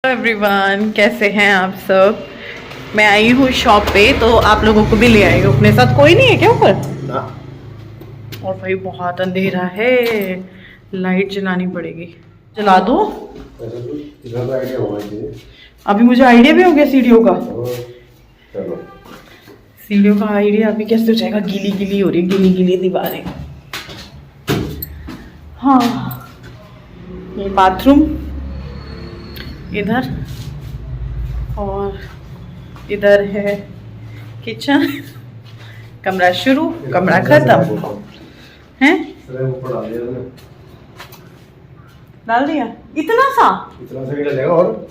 Everyone, कैसे हैं आप सब। मैं आई हूँ शॉप पे तो आप लोगों को भी ले आई हूँ अपने साथ। कोई नहीं है क्या ऊपर ना। और भाई बहुत अंधेरा है, लाइट जलानी पड़ेगी। जला दो। आइडिया होगा चाहिए। अभी मुझे आइडिया भी हो गया सीढ़ियों का। चलो सीढ़ियों का आइडिया अभी कैसे हो जाएगा। गीली गीली हो रही, गीली गीली दीवारें। हाँ, ये बाथरूम इधर और इधर है किचन। कमरा शुरू, कमरा खत्म है। डाल दिया। इतना सा ही डलेगा और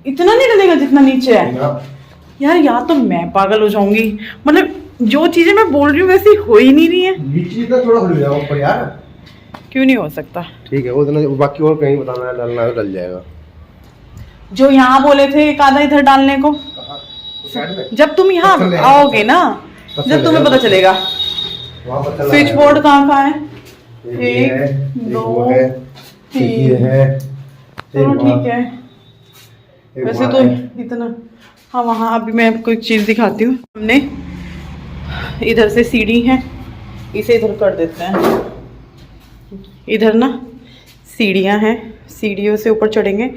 इतना नहीं डलेगा जितना नीचे है। यार या तो मैं पागल हो जाऊंगी, मतलब जो चीजें मैं बोल रही हूँ वैसी हो ही नहीं रही है। नीचे इतना थोड़ा खुल जाएगा ऊपर यार। क्यों नहीं हो सकता। ठीक है, उतना बाकी और कहीं बताना है, डालना है डल जाएगा। जो यहाँ बोले थे एक आधा इधर डालने को, जब तुम यहाँ आओगे ना जब तुम्हें पता चलेगा। स्विच बोर्ड कहाँ है। एक दो तीन है। चलो ठीक है। वैसे तो इतना। हाँ वहाँ अभी मैं आपको एक चीज़ दिखाती हूँ। हमने इधर से सीढ़ी है, इसे इधर कर देते हैं। इधर ना सीढ़ियाँ हैं, सीढ़ियों से ऊपर चढ़ेंगे।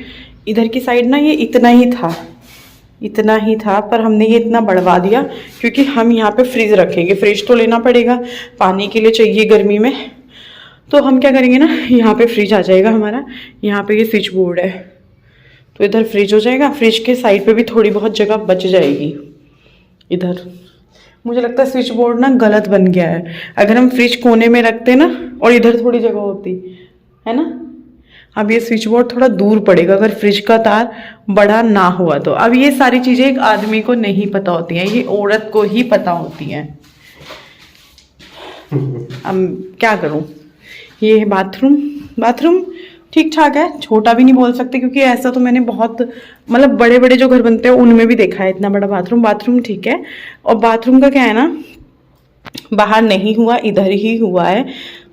इधर की साइड ना ये इतना ही था पर हमने ये इतना बढ़वा दिया क्योंकि हम यहाँ पे फ्रिज रखेंगे। फ्रिज तो लेना पड़ेगा, पानी के लिए चाहिए गर्मी में। तो हम क्या करेंगे ना, यहाँ पे फ्रिज आ जाएगा हमारा। यहाँ पे ये स्विच बोर्ड है तो इधर फ्रिज हो जाएगा। फ्रिज के साइड पे भी थोड़ी बहुत जगह बच जाएगी। इधर मुझे लगता है स्विच बोर्ड ना गलत बन गया है। अगर हम फ्रिज कोने में रखते ना और इधर थोड़ी जगह होती है ना। अब ये स्विच बोर्ड थोड़ा दूर पड़ेगा अगर फ्रिज का तार बड़ा ना हुआ तो। अब ये सारी चीज़ें एक आदमी को नहीं पता होती हैं, ये औरत को ही पता होती हैं। अब क्या करूं। ये है बाथरूम ठीक ठाक है, छोटा भी नहीं बोल सकते क्योंकि ऐसा तो मैंने बहुत मतलब बड़े बड़े जो घर बनते हैं उनमें भी देखा है इतना बड़ा बाथरूम ठीक है। और बाथरूम का क्या है ना, बाहर नहीं हुआ, इधर ही हुआ है।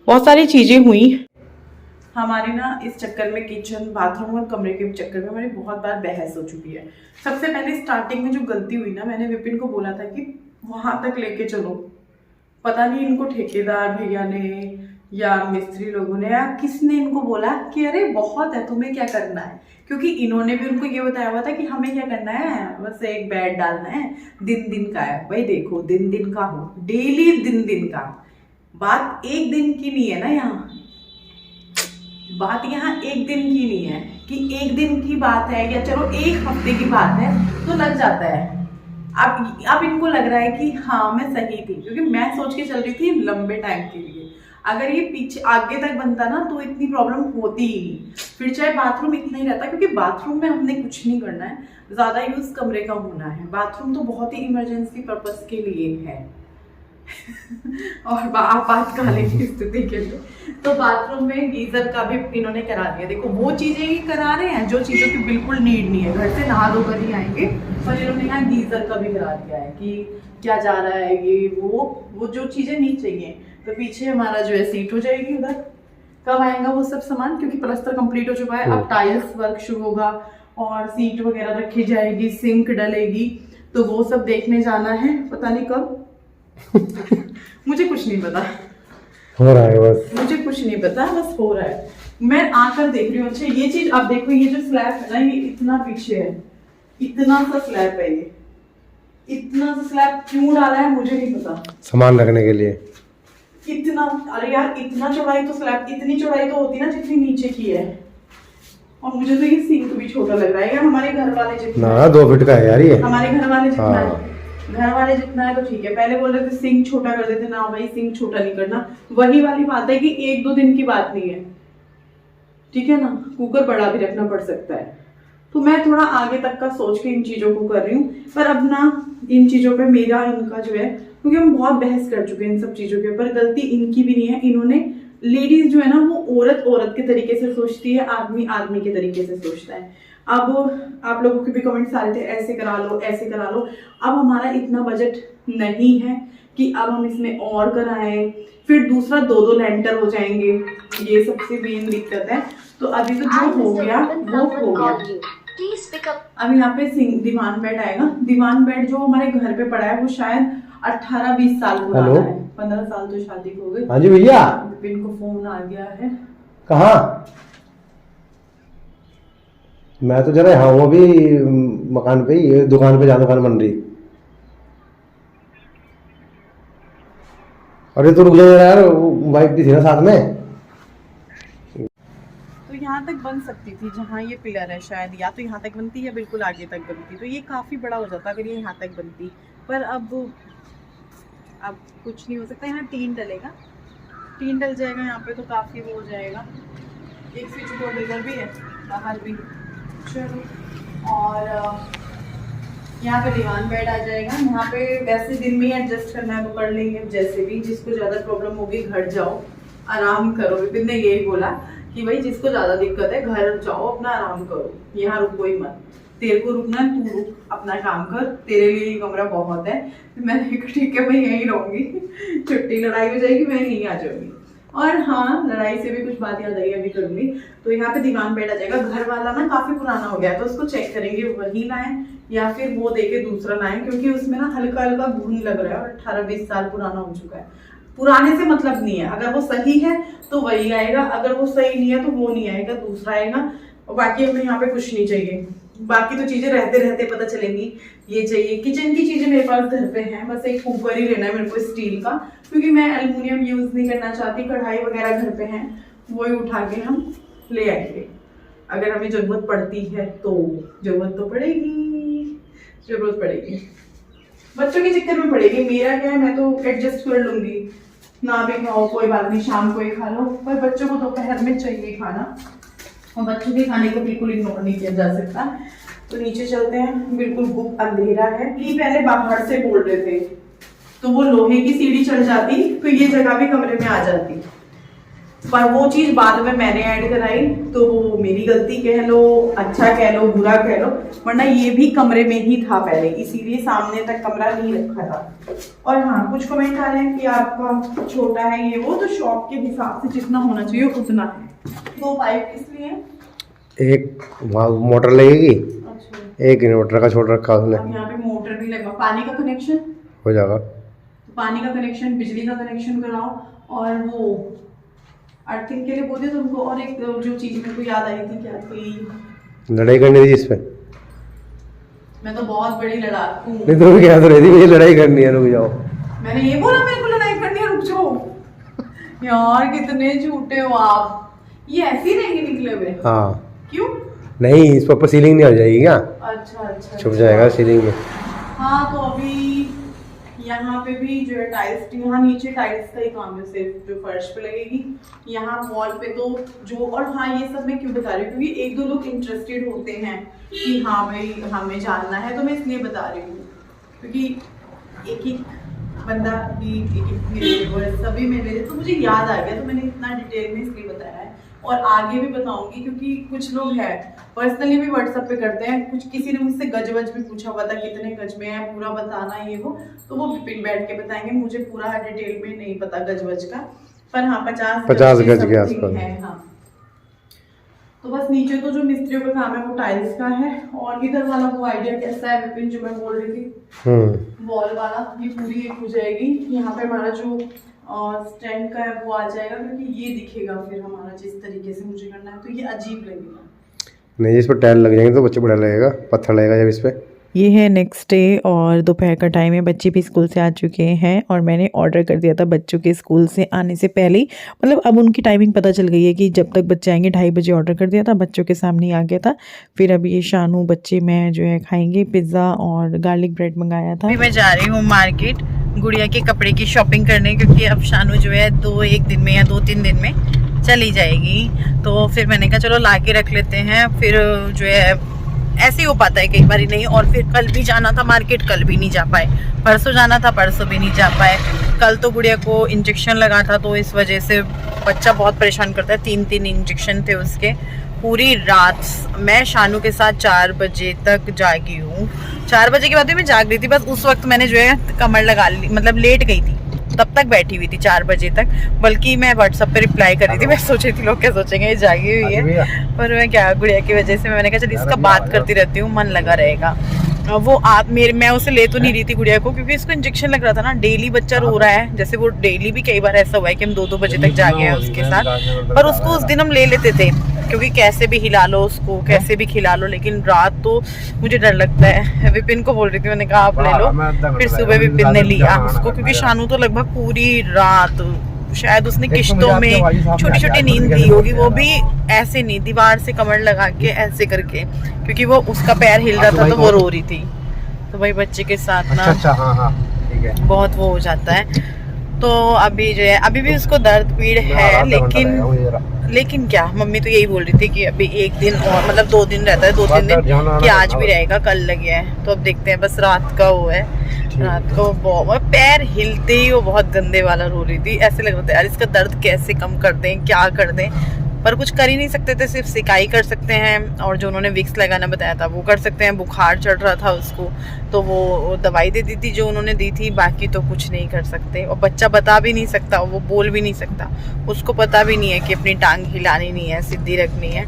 बहुत सारी चीज़ें हुई हमारी ना इस चक्कर में। किचन बाथरूम और कमरे के चक्कर में हमारी बहुत बार बहस हो चुकी है। सबसे पहले स्टार्टिंग में जो गलती हुई ना, मैंने विपिन को बोला था कि वहां तक लेके चलो। पता नहीं इनको ठेकेदार भैया ने या मिस्त्री लोगों ने या किसने इनको बोला कि अरे बहुत है, तुम्हें क्या करना है। क्योंकि इन्होंने भी उनको ये बताया हुआ था कि हमें क्या करना है, बस एक बेड डालना है, दिन का है। भाई देखो दिन का हो, डेली दिन का। बात एक दिन की नहीं है ना, बात यहाँ एक दिन की नहीं है कि एक दिन की बात है या चलो एक हफ्ते की बात है तो लग जाता है। अब इनको लग रहा है कि हाँ मैं सही थी क्योंकि मैं सोच के चल रही थी लंबे टाइम के लिए। अगर ये पीछे आगे तक बनता ना तो इतनी प्रॉब्लम होती ही नहीं। फिर चाहे बाथरूम इतना ही रहता क्योंकि बाथरूम में हमने कुछ नहीं करना है, ज्यादा यूज कमरे का होना है। बाथरूम तो बहुत ही इमरजेंसी पर्पस के लिए है और आपातकालीन स्थिति के लिए। तो बाथरूम में गीजर का भी इन्होंने करा दिया। देखो वो चीजें ही करा रहे हैं जो चीजों की बिल्कुल नीड नहीं है। घर से नहा धोकर ही आएंगे पर इन्होंने यहाँ गीजर का भी करा दिया है कि क्या जा रहा है ये वो जो चीजें नहीं चाहिए। तो पीछे हमारा जो है सीट हो जाएगी उधर। कब आएगा वो सब सामान, क्योंकि प्लास्टर कंप्लीट हो चुका है। अब टाइल्स वर्क शुरू होगा और सीट वगैरह रखी जाएगी, सिंक डलेगी। तो वो सब देखने जाना है, पता नहीं कब मुझे कुछ नहीं पता, हो रहा है बस। मुझे कुछ नहीं पता, बस हो रहा है। मैं आकर देख रही हूँ। अच्छा ये चीज आप देखो, ये जो स्लैब है ना ये इतना पीछे है, इतना सा स्लैब है ये। इतना सा स्लैब क्यों डाला है मुझे नहीं पता। सामान रखने के लिए इतना, अरे यार इतना चौड़ाई तो स्लैब, इतनी चौड़ाई तो होती ना जितनी नीचे की है। और मुझे तो ये सिंक भी छोटा लग रहा है यार। हमारे घर वाले जितना ना 2 फीट का है यार ये। हमारे घर वाले जितना हाँ। है, घर वाले जितना है तो ठीक है। पहले बोल रहे थे सिंक छोटा कर देते ना, भाई सिंक छोटा नहीं करना। वही वाली बात है कि 1-2 दिन की बात नहीं है, ठीक है ना। कुकर बड़ा भी रखना पड़ सकता है। तो मैं थोड़ा आगे तक का सोच के इन चीजों को कर रही हूँ। पर अब ना इन चीजों पे मेरा इनका जो है, क्योंकि हम बहुत बहस कर चुके हैं इन सब चीजों के ऊपर। गलती इनकी भी नहीं है। इन्होंने लेडीज जो है ना वो औरत के तरीके से सोचती है, आदमी के तरीके से सोचता है। अब आप लोगों के भी कमेंट्स आ रहे थे ऐसे करा लो ऐसे करा लो। अब हमारा इतना बजट नहीं है कि अब हम इसमें और कराएं, फिर दूसरा 2-2 लेंटर हो जाएंगे। ये सबसे मेन दिक्कत है। तो अभी तो जो हो गया वो हो गया। Please pick up. अब यहाँ पे दीवान बेड आएगा। दीवान बेड जो हमारे घर पे पड़ा है वो शायद 18-20 साल पुराना हेलो? है। 15 साल तो शादी को हो गई। हाँ जी भैया, विपिन को फोन आ गया है। कहाँ? मैं तो जरा यहाँ हूँ अभी मकान पे ही, दुकान पे जहाँ दुकान बन रही। अरे तो रुक जाओ यार, वाइफ भी थी ना साथ में। तो यहाँ तक बन सकती थी जहाँ ये पिलर है, शायद या तो यहाँ तक बनती या बिल्कुल आगे तक बनती, तो ये काफ़ी बड़ा हो जाता अगर ये यहाँ तक बनती। पर अब कुछ नहीं हो सकता। यहाँ टीन डलेगा, टीन डल जाएगा यहाँ पे तो काफ़ी वो हो जाएगा। एक स्विच बोर्ड इधर भी है, बाहर भी। चलो, और यहाँ पे दीवान बेड आ जाएगा। यहाँ पे वैसे दिन में ही एडजस्ट करना है तो कर लेंगे, जैसे भी। जिसको ज़्यादा प्रॉब्लम होगी घर जाओ, आराम करो। विपिन ने यही बोला कि भाई जिसको ज़्यादा दिक्कत है घर जाओ, अपना आराम करो, यहाँ रुको ही मत। तेरे को रुकना है तू रुक, अपना काम कर, तेरे लिए ये कमरा बहुत है। मैंने कहा ठीक है मैं यहीं रहूँगी, छुट्टी लड़ाई हो जाएगी मैं यहीं आ जाऊँगी। और हाँ, लड़ाई से भी कुछ बात याद आई, अभी करूँगी। तो यहाँ पे दीवान बेड आ जाएगा। घर वाला ना काफ़ी पुराना हो गया है तो उसको चेक करेंगे वही लाएं या फिर वो देके दूसरा लाएं, क्योंकि उसमें ना हल्का हल्का घुन लग रहा है और 18-20 साल पुराना हो चुका है। पुराने से मतलब नहीं है, अगर वो सही है तो वही आएगा, अगर वो सही नहीं है तो वो नहीं आएगा, दूसरा आएगा। और बाकी हमें यहाँ पे कुछ नहीं चाहिए, बाकी तो चीजें रहते रहते पता चलेंगी। ये चाहिए, किचन की चीजें मेरे पास घर पे हैं, बस एक कुकर ही लेना है मेरे को स्टील का, क्योंकि मैं एल्युमिनियम यूज नहीं करना चाहती। कढ़ाई वगैरह घर पे हैं, वही उठा के हम ले आएंगे। अगर हमें जरूरत पड़ती है तो जरूरत तो पड़ेगी, जरूरत पड़ेगी। बच्चों के चक्कर में पड़ेगी, मेरा क्या है, मैं तो एडजस्ट कर लूंगी। ना भी खाओ कोई बात नहीं, शाम को ही खा लो, पर बच्चों को दोपहर में चाहिए खाना, और बच्चों के खाने को बिल्कुल इग्नोर नहीं किया जा सकता। तो नीचे चलते हैं, बिल्कुल गुप्त अंधेरा है। ये पहले बाहर से बोल रहे थे तो वो लोहे की सीढ़ी चढ़ जाती तो ये जगह भी कमरे में आ जाती, पर वो चीज बाद में मैंने ऐड कराई, तो वो मेरी गलती कह लो, अच्छा कह लो, बुरा कह लो, वरना ये भी कमरे में ही था पहले, इसीलिए सामने तक कमरा नहीं रखा था। और हाँ, कुछ कमेंट आ रहे हैं कि आपका छोटा है ये वो, तो शॉप के हिसाब से जितना होना चाहिए उतना है। 2 पाइप किस लिए है? एक वहाँ मोटर लगेगी, अच्छा, एक इन्वर्टर का छोड़ रखा उसने। अब यहाँ पे मोटर भी लगा। पानी का कनेक्शन हो जाएगा, पानी का कनेक्शन, बिजली का कनेक्शन कराओ, और वो अर्थिंग के लिए बोलते तुमको। और एक जो चीज मेरे को याद आई थी, क्या थी, लड़ाई करनी थी इस पे। मैं तो बहुत बड़ी लड़ाकू हूँ। नहीं तो क्या तो रही थी, मुझे लड़ाई करनी है, रुक जाओ। मैंने ये बोला मेरे को लड़ाई करनी है, रुक जाओ। यार कितने झूठे हो आप, ये ऐसे ही रहेंगे निकले हुए? हाँ, क्यों? नहीं इस पर सीलिंग नहीं हो जाएगी क्या? अच्छा, छुप जाएगा सीलिंग में। हाँ, तो अभी यहाँ पे भी जो है टाइल्स, यहाँ नीचे टाइल्स का ही काम है सिर्फ, जो फर्श पे लगेगी। यहाँ वॉल पे तो जो, और हाँ ये सब मैं क्यों बता रही हूँ, क्योंकि 1-2 लोग इंटरेस्टेड होते हैं कि हाँ भाई हमें जानना है, तो मैं इसलिए बता रही हूँ, क्योंकि एक बंदा भी मेरे सभी में मेरे, तो मुझे याद आ गया, तो मैंने इतना डिटेल में इसलिए बताया है। और आगे भी बताऊंगी, क्योंकि कुछ लोग हैं पर्सनली भी व्हाट्सएप पे करते हैं, कुछ किसी ने मुझसे गज वज भी पूछा हुआ था, कितने गज में है, पूरा बताना ये वो, तो वो विपिन बैठ के बताएंगे, मुझे पूरा डिटेल में नहीं पता गज वज का, पर हाँ 50 गज के आसपास है। हाँ, तो बस नीचे तो जो मिस्त्रियों का काम है वो टाइल्स का है। और इधर वाला वो आइडिया कैसा है विपिन, जो मैं बोल रही थी वॉल वाला, ये पूरी एक हो जाएगी। यहाँ पे हमारा जो स्टैंड का है वो आ जाएगा, क्योंकि ये दिखेगा फिर हमारा जिस तरीके से मुझे करना है, तो ये अजीब लगेगा। नहीं, इस पर टाइल लग जाएंगे तो बच्चे बड़ा लगेगा, पत्थर लगेगा जब इस पे। ये है नेक्स्ट डे और दोपहर का टाइम है, बच्चे भी स्कूल से आ चुके हैं और मैंने ऑर्डर कर दिया था बच्चों के स्कूल से आने से पहले ही, मतलब अब उनकी टाइमिंग पता चल गई है कि जब तक बच्चे आएंगे 2:30 बजे ऑर्डर कर दिया था, बच्चों के सामने ही आ गया था। फिर अभी ये शानू बच्चे मैं जो है खाएंगे पिज़्ज़ा और गार्लिक ब्रेड मंगाया था। अभी मैं जा रही हूँ मार्केट गुड़िया के कपड़े की शॉपिंग करने, क्योंकि अब शानू जो है 1 दिन में या 2-3 दिन में चली जाएगी, तो फिर मैंने कहा चलो ला के रख लेते हैं, फिर जो है ऐसे ही हो पाता है कई बार नहीं। और फिर कल भी जाना था मार्केट, कल भी नहीं जा पाए, परसों जाना था, परसों भी नहीं जा पाए। कल तो गुड़िया को इंजेक्शन लगा था, तो इस वजह से बच्चा बहुत परेशान करता है, 3 इंजेक्शन थे उसके। पूरी रात मैं शानू के साथ 4 बजे तक जागी हूँ। 4 बजे के बाद भी मैं जाग रही थी, बस उस वक्त मैंने जो है कमर लगा ली, मतलब लेट गई थी, तब तक बैठी हुई थी 4 बजे तक, बल्कि मैं व्हाट्सएप पे रिप्लाई कर रही थी। मैं सोच रही थी लोग क्या सोचेंगे ये जागी हुई है, पर मैं क्या गुड़िया की वजह से मैंने कहा चल इसका बात करती रहती हूँ, मन लगा रहेगा। वो आप मेरे मैं उसे ले तो नहीं रही थी गुड़िया को, क्योंकि इसको इंजेक्शन लग रहा था ना। डेली बच्चा रो रहा है, जैसे वो डेली भी कई बार ऐसा हुआ है कि हम 2-2 बजे तक जागे हैं उसके साथ, पर उसको उस दिन हम ले लेते थे, क्योंकि कैसे भी हिला लो उसको, कैसे भी खिला लो, लेकिन रात तो मुझे डर लगता है। विपिन को बोल रही थी, मैंने कहा आप ले लो, फिर सुबह विपिन ने लिया उसको, क्योंकि शानू तो लगभग पूरी रात, शायद उसने किश्तों में छोटी छोटी नींद ली होगी, वो भी ऐसे नहीं, दीवार से कमर लगा के ऐसे करके, क्योंकि वो उसका पैर हिल रहा था तो वो रो रही थी। तो भाई बच्चे के साथ ना ठीक है, बहुत वो हो जाता है। तो अभी जो है, अभी भी उसको दर्द पीड़ है, लेकिन क्या, मम्मी तो यही बोल रही थी कि अभी 1 दिन और, मतलब 2 दिन रहता है, 2-3 दिन कि आज भी रहेगा, कल लग गया है, तो अब देखते हैं। बस रात का वो है, रात को बहुत पैर हिलते ही वो बहुत गंदे वाला रो रही थी। ऐसे लग रहा था यार इसका दर्द कैसे कम कर दें, क्या कर दें, पर कुछ कर ही नहीं सकते थे, सिर्फ सिकाई कर सकते हैं, और जो उन्होंने विक्स लगाना बताया था वो कर सकते हैं। बुखार चढ़ रहा था उसको, तो वो दवाई दे दी थी जो उन्होंने दी थी, बाकी तो कुछ नहीं कर सकते। और बच्चा बता भी नहीं सकता, वो बोल भी नहीं सकता, उसको पता भी नहीं है कि अपनी टांग हिलानी नहीं है, सीधी रखनी है।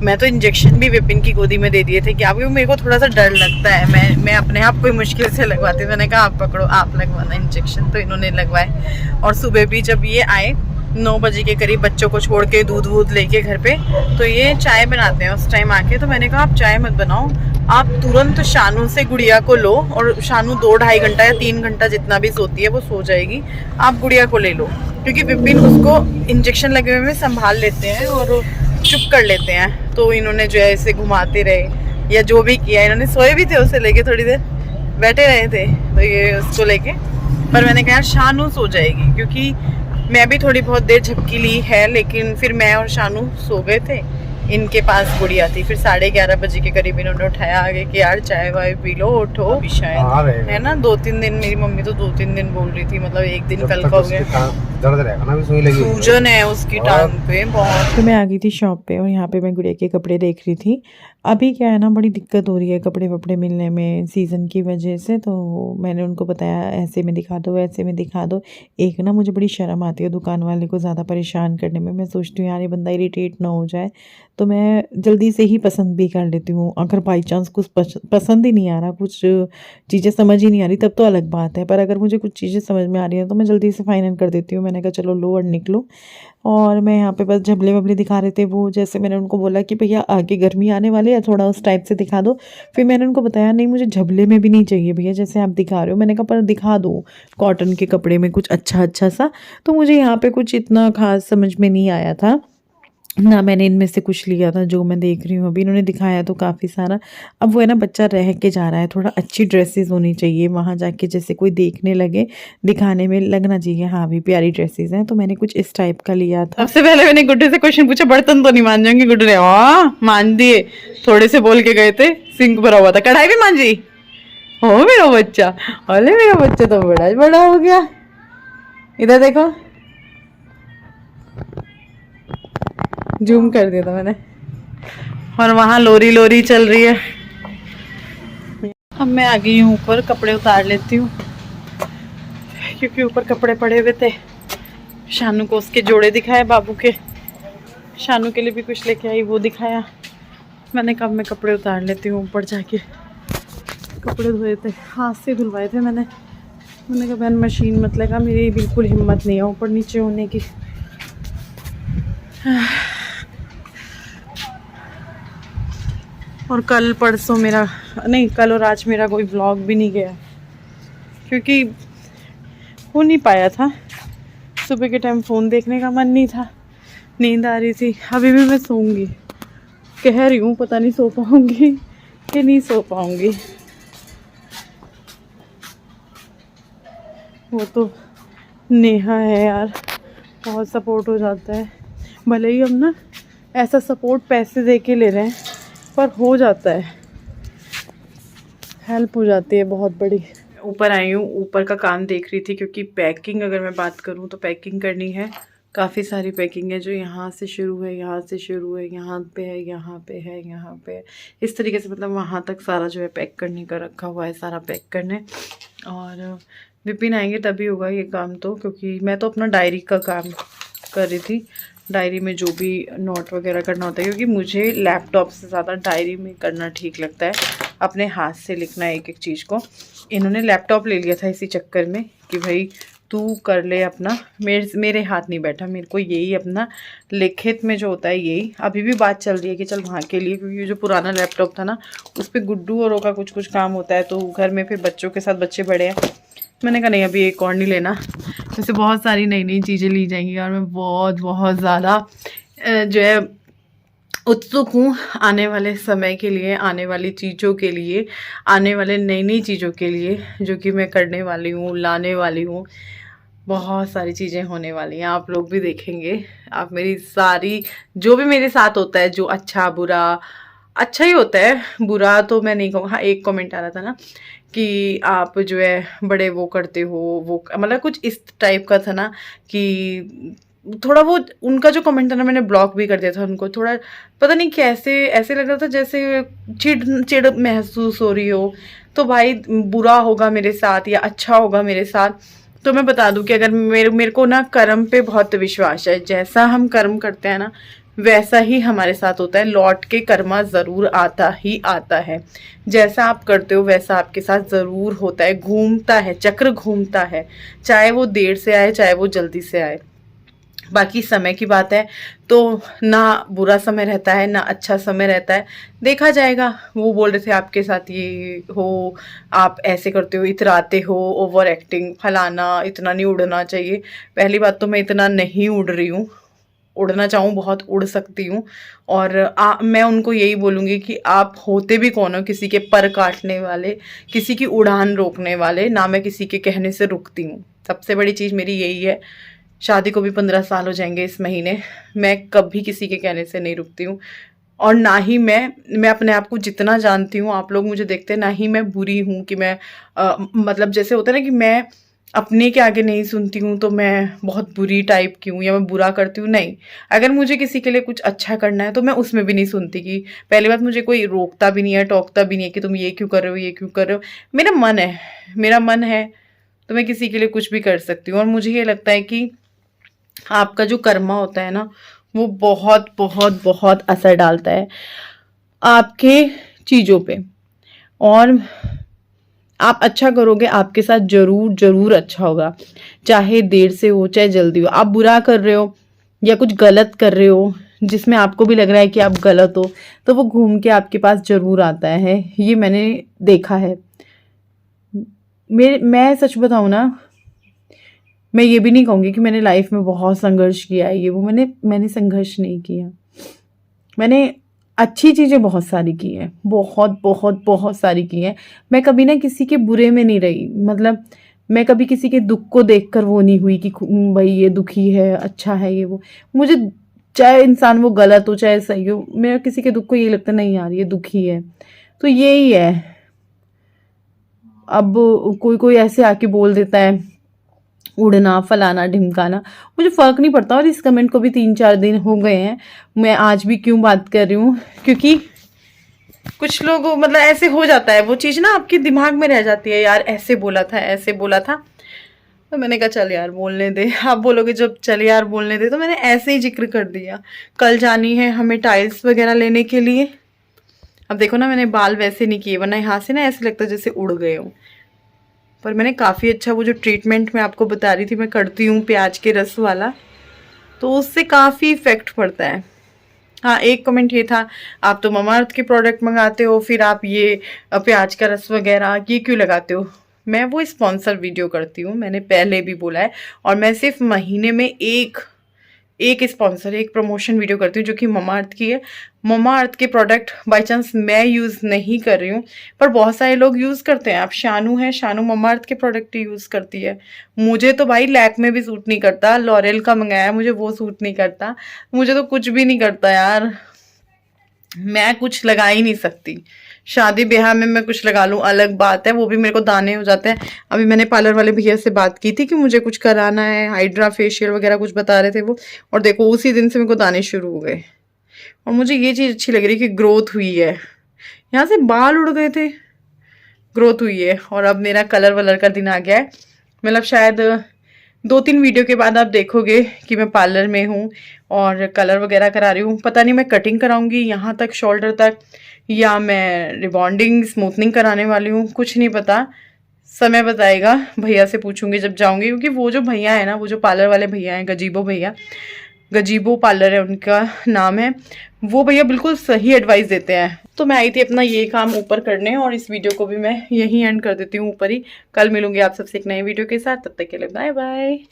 मैं तो इंजेक्शन भी विपिन की गोदी में दे दिए थे, क्या, क्योंकि मेरे को थोड़ा सा डर लगता है, मैं अपने आप को मुश्किल से लगवाती हूँ। मैंने कहा आप पकड़ो, आप लगवाना इंजेक्शन, तो इन्होंने लगवाए। और सुबह भी जब ये आए 9 बजे के करीब, बच्चों को छोड़ के दूध वूध लेके घर पे, तो ये चाय बनाते हैं उस टाइम आके। तो मैंने कहा आप चाय मत बनाओ, आप तुरंत शानू से गुड़िया को लो, और शानू 2-2.5 घंटा या 3 घंटा जितना भी सोती है वो सो जाएगी, आप गुड़िया को ले लो, क्योंकि विपिन उसको इंजेक्शन लगे हुए में संभाल लेते हैं और चुप कर लेते हैं। तो इन्होंने जो है इसे घुमाते रहे या जो भी किया, इन्होंने सोए भी थे उसे लेके, थोड़ी देर बैठे रहे थे, तो ये उसको लेके, पर मैंने कहा शानू सो जाएगी, क्योंकि मैं भी थोड़ी बहुत देर झपकी ली है, लेकिन फिर मैं और शानू सो गए थे, इनके पास गुड़िया थी। फिर 11:30 बजे के करीब इन्होंने उठाया आगे कि यार चाय वाय पी लो, उठो अभी शायद, है ना। 2-3 दिन, मेरी मम्मी तो 2-3 दिन बोल रही थी, मतलब 1 दिन कल का हो गया, दर्द रहेगा ना, सुई लगी सूजन है उसकी टांग पे बहुत। तो मैं आ गई थी शॉप पे, और यहाँ पे मैं गुड़िया के कपड़े देख रही थी। अभी क्या है ना, बड़ी दिक्कत हो रही है कपड़े वपड़े मिलने में सीज़न की वजह से, तो मैंने उनको बताया ऐसे में दिखा दो, ऐसे में दिखा दो। एक ना मुझे बड़ी शर्म आती है दुकान वाले को ज़्यादा परेशान करने में, मैं सोचती हूँ यार ये बंदा इरिटेट ना हो जाए, तो मैं जल्दी से ही पसंद भी कर लेती हूँ। अगर बाई चांस कुछ पसंद ही नहीं आ रहा, कुछ चीज़ें समझ ही नहीं आ रही, तब तो अलग बात है, पर अगर मुझे कुछ चीज़ें समझ में आ रही हैं तो मैं जल्दी से फाइनल कर देती हूँ। मैंने कहा चलो लो और निकलो, और मैं यहाँ पे बस झबले वबले दिखा रहे थे वो, जैसे मैंने उनको बोला कि भैया आगे गर्मी आने वाली है, थोड़ा उस टाइप से दिखा दो। फिर मैंने उनको बताया नहीं मुझे झबले में भी नहीं चाहिए भैया, जैसे आप दिखा रहे हो। मैंने कहा पर दिखा दो कॉटन के कपड़े में कुछ अच्छा सा। तो मुझे यहाँ पे कुछ इतना खास समझ में नहीं आया था ना, मैंने इनमें से कुछ लिया था जो मैं देख रही हूँ अभी। इन्होंने दिखाया तो काफ़ी सारा, अब वो है ना बच्चा रह के जा रहा है, थोड़ा अच्छी ड्रेसेस होनी चाहिए वहाँ जाके, जैसे कोई देखने लगे, दिखाने में लगना चाहिए हाँ भी प्यारी ड्रेसेस हैं। तो मैंने कुछ इस टाइप का लिया था। सबसे पहले मैंने गुड्डे से क्वेश्चन पूछा, बर्तन तो नहीं मान जाएंगे? गुड्डे ने मान दिए, थोड़े से बोल के गए थे, सिंक भरा हुआ था, कढ़ाई भी मांजी। हो मेरा बच्चा, अरे मेरा बच्चा तो बड़ा ही बड़ा हो गया। इधर देखो, जूम कर दिया था मैंने, और वहाँ लोरी चल रही है। अब मैं आ गई हूँ ऊपर, कपड़े उतार लेती हूँ, क्योंकि ऊपर कपड़े पड़े हुए थे। शानू को उसके जोड़े दिखाए बाबू के, शानू के लिए भी कुछ लेके आई, वो दिखाया। मैंने कहा मैं कपड़े उतार लेती हूँ ऊपर जाके। कपड़े धोए थे, हाथ से धुलवाए थे मैंने कहा बहन मशीन मत लगा, मेरी बिल्कुल हिम्मत नहीं है ऊपर नीचे होने की। और कल परसों मेरा नहीं, कल और आज मेरा कोई व्लॉग भी नहीं गया, क्योंकि हो नहीं पाया था। सुबह के टाइम फ़ोन देखने का मन नहीं था, नींद आ रही थी। अभी भी मैं सोऊंगी, कह रही हूँ, पता नहीं सो पाऊंगी कि नहीं सो पाऊंगी। वो तो नेहा है यार, बहुत सपोर्ट हो जाता है, भले ही हम ना ऐसा सपोर्ट पैसे दे के ले रहे हैं, पर हो जाता है, हेल्प हो जाती है बहुत बड़ी। ऊपर आई हूँ, ऊपर का काम देख रही थी, क्योंकि पैकिंग अगर मैं बात करूँ तो पैकिंग करनी है, काफ़ी सारी पैकिंग है, जो यहाँ से शुरू है, यहाँ से शुरू है, यहाँ पे है, यहाँ पे है, यहाँ पे है, इस तरीके से, मतलब वहाँ तक सारा जो है पैक करने का रखा हुआ है, सारा पैक करने। और विपिन आएंगे तभी होगा ये काम तो, क्योंकि मैं तो अपना डायरी का काम कर रही थी। डायरी में जो भी नोट वगैरह करना होता है, क्योंकि मुझे लैपटॉप से ज़्यादा डायरी में करना ठीक लगता है, अपने हाथ से लिखना एक एक चीज़ को। इन्होंने लैपटॉप ले लिया था इसी चक्कर में कि भाई तू कर ले अपना, मेरे हाथ नहीं बैठा, मेरे को यही अपना लिखित में जो होता है यही। अभी भी बात चल रही है कि चल वहाँ के लिए, क्योंकि जो पुराना लैपटॉप था ना उस पर गुड्डू और का कुछ काम होता है, तो घर में फिर बच्चों के साथ बच्चे बड़े हैं, मैंने कहा नहीं अभी एक और नहीं लेना। जैसे बहुत सारी नई नई चीज़ें ली जाएंगी और मैं बहुत ज़्यादा जो है उत्सुक हूँ आने वाले समय के लिए, आने वाली चीज़ों के लिए, आने वाले नई नई चीज़ों के लिए जो कि मैं करने वाली हूँ, लाने वाली हूँ। बहुत सारी चीज़ें होने वाली हैं, आप लोग भी देखेंगे। आप मेरी सारी जो भी मेरे साथ होता है, जो अच्छा बुरा, अच्छा ही होता है, बुरा तो मैं नहीं कहूँगा। हाँ, एक कमेंट आ रहा था ना कि आप जो है बड़े वो करते हो, वो मतलब कुछ इस टाइप का था ना कि थोड़ा वो उनका जो कमेंट था ना मैंने ब्लॉक भी कर दिया था उनको। थोड़ा पता नहीं कैसे ऐसे लग रहा था जैसे चिड़ महसूस हो रही हो। तो भाई बुरा होगा मेरे साथ या अच्छा होगा मेरे साथ, तो मैं बता दूं कि अगर मेरे को ना कर्म पे बहुत विश्वास है। जैसा हम कर्म करते हैं ना वैसा ही हमारे साथ होता है, लौट के कर्मा ज़रूर आता ही आता है। जैसा आप करते हो वैसा आपके साथ ज़रूर होता है, घूमता है, चक्र घूमता है, चाहे वो देर से आए चाहे वो जल्दी से आए। बाकी समय की बात है तो ना बुरा समय रहता है ना अच्छा समय रहता है, देखा जाएगा। वो बोल रहे थे आपके साथ ये हो, आप ऐसे करते हो, इतराते हो, ओवर एक्टिंग, फलाना, इतना नहीं उड़ना चाहिए। पहली बात तो मैं इतना नहीं उड़ रही हूँ, उड़ना चाहूँ बहुत उड़ सकती हूँ। और मैं उनको यही बोलूँगी कि आप होते भी कौन हो किसी के पर काटने वाले, किसी की उड़ान रोकने वाले। ना मैं किसी के कहने से रुकती हूँ, सबसे बड़ी चीज़ मेरी यही है। शादी को भी 15 साल हो जाएंगे इस महीने, मैं कभी किसी के कहने से नहीं रुकती हूँ। और ना ही मैं अपने आप को जितना जानती हूँ, आप लोग मुझे देखते हैं, ना ही मैं बुरी हूँ कि मैं मतलब जैसे होता है ना कि मैं अपने के आगे नहीं सुनती हूँ तो मैं बहुत बुरी टाइप की हूँ या मैं बुरा करती हूँ। नहीं, अगर मुझे किसी के लिए कुछ अच्छा करना है तो मैं उसमें भी नहीं सुनती। कि पहली बात मुझे कोई रोकता भी नहीं है, टोकता भी नहीं है कि तुम ये क्यों कर रहे हो, ये क्यों कर रहे हो। मेरा मन है तो मैं किसी के लिए कुछ भी कर सकती हूँ। और मुझे ये लगता है कि आपका जो कर्मा होता है ना वो बहुत बहुत बहुत असर डालता है आपके चीज़ों पे। और आप अच्छा करोगे आपके साथ जरूर जरूर अच्छा होगा, चाहे देर से हो चाहे जल्दी हो। आप बुरा कर रहे हो या कुछ गलत कर रहे हो जिसमें आपको भी लग रहा है कि आप गलत हो, तो वो घूम के आपके पास जरूर आता है। ये मैंने देखा है। मैं सच बताऊं ना, मैं ये भी नहीं कहूँगी कि मैंने लाइफ में बहुत संघर्ष किया है, ये वो मैंने संघर्ष नहीं किया। मैंने अच्छी चीज़ें बहुत सारी की हैं, बहुत बहुत बहुत सारी की हैं। मैं कभी ना किसी के बुरे में नहीं रही, मतलब मैं कभी किसी के दुख को देखकर वो नहीं हुई कि भाई ये दुखी है, अच्छा है ये वो। मुझे चाहे इंसान वो गलत हो चाहे सही हो, मेरा किसी के दुख को ये लगता नहीं यार ये दुखी है। तो यही है। अब कोई कोई ऐसे आके बोल देता है उड़ना फलाना ढिमकाना, मुझे फ़र्क नहीं पड़ता। और इस कमेंट को भी 3-4 दिन हो गए हैं, मैं आज भी क्यों बात कर रही हूँ, क्योंकि कुछ लोग मतलब ऐसे हो जाता है, वो चीज़ ना आपके दिमाग में रह जाती है, यार ऐसे बोला था ऐसे बोला था। तो मैंने कहा चल यार बोलने दे। आप बोलोगे जब चल यार बोलने दे, तो मैंने ऐसे ही जिक्र कर दिया। कल जानी है हमें टाइल्स वगैरह लेने के लिए। अब देखो ना मैंने बाल वैसे नहीं किए, वरना यहाँ से ना ऐसे लगता है जैसे उड़ गए हो। पर मैंने काफ़ी अच्छा वो जो ट्रीटमेंट मैं आपको बता रही थी मैं करती हूँ प्याज के रस वाला, तो उससे काफ़ी इफ़ेक्ट पड़ता है। हाँ, एक कमेंट ये था आप तो ममाअर्थ के प्रोडक्ट मंगाते हो, फिर आप ये प्याज का रस वगैरह ये क्यों लगाते हो। मैं वो स्पॉन्सर वीडियो करती हूँ, मैंने पहले भी बोला है। और मैं सिर्फ महीने में एक स्पॉन्सर, एक प्रमोशन वीडियो करती हूँ जो कि ममाअर्थ की है। ममाअर्थ के प्रोडक्ट बाय चांस मैं यूज़ नहीं कर रही हूँ पर बहुत सारे लोग यूज़ करते हैं। आप शानू है, शानू ममाअर्थ के प्रोडक्ट यूज़ करती है। मुझे तो भाई लैक्मे भी सूट नहीं करता, लॉरेल का मंगाया मुझे वो सूट नहीं करता, मुझे तो कुछ भी नहीं करता यार। मैं कुछ लगा ही नहीं सकती। शादी ब्याह में मैं कुछ लगा लूँ अलग बात है, वो भी मेरे को दाने हो जाते हैं। अभी मैंने पार्लर वाले भैया से बात की थी कि मुझे कुछ कराना है, हाइड्रा फेशियल वगैरह कुछ बता रहे थे वो, और देखो उसी दिन से मेरे को दाने शुरू हो गए। और मुझे ये चीज़ अच्छी लग रही कि ग्रोथ हुई है। यहाँ से बाल उड़ गए थे, ग्रोथ हुई है। और अब मेरा कलर वलर का दिन आ गया है। मतलब शायद 2-3 वीडियो के बाद आप देखोगे कि मैं पार्लर में हूँ और कलर वगैरह करा रही हूँ। पता नहीं मैं कटिंग कराऊंगी यहाँ तक शोल्डर तक, या मैं रिबॉन्डिंग स्मूथनिंग कराने वाली हूँ, कुछ नहीं पता। समय बताएगा, भैया से पूछूंगी जब जाऊंगी, क्योंकि वो जो भैया है ना, वो जो पार्लर वाले भैया हैं, गजीबो भैया, गजीबो पार्लर है उनका नाम है, वो भैया बिल्कुल सही एडवाइस देते हैं। तो मैं आई थी अपना ये काम ऊपर करने, और इस वीडियो को भी मैं यहीं एंड कर देती हूँ ऊपर ही। कल मिलूंगी आप सबसे एक नए वीडियो के साथ, तब तक के लिए बाय बाय।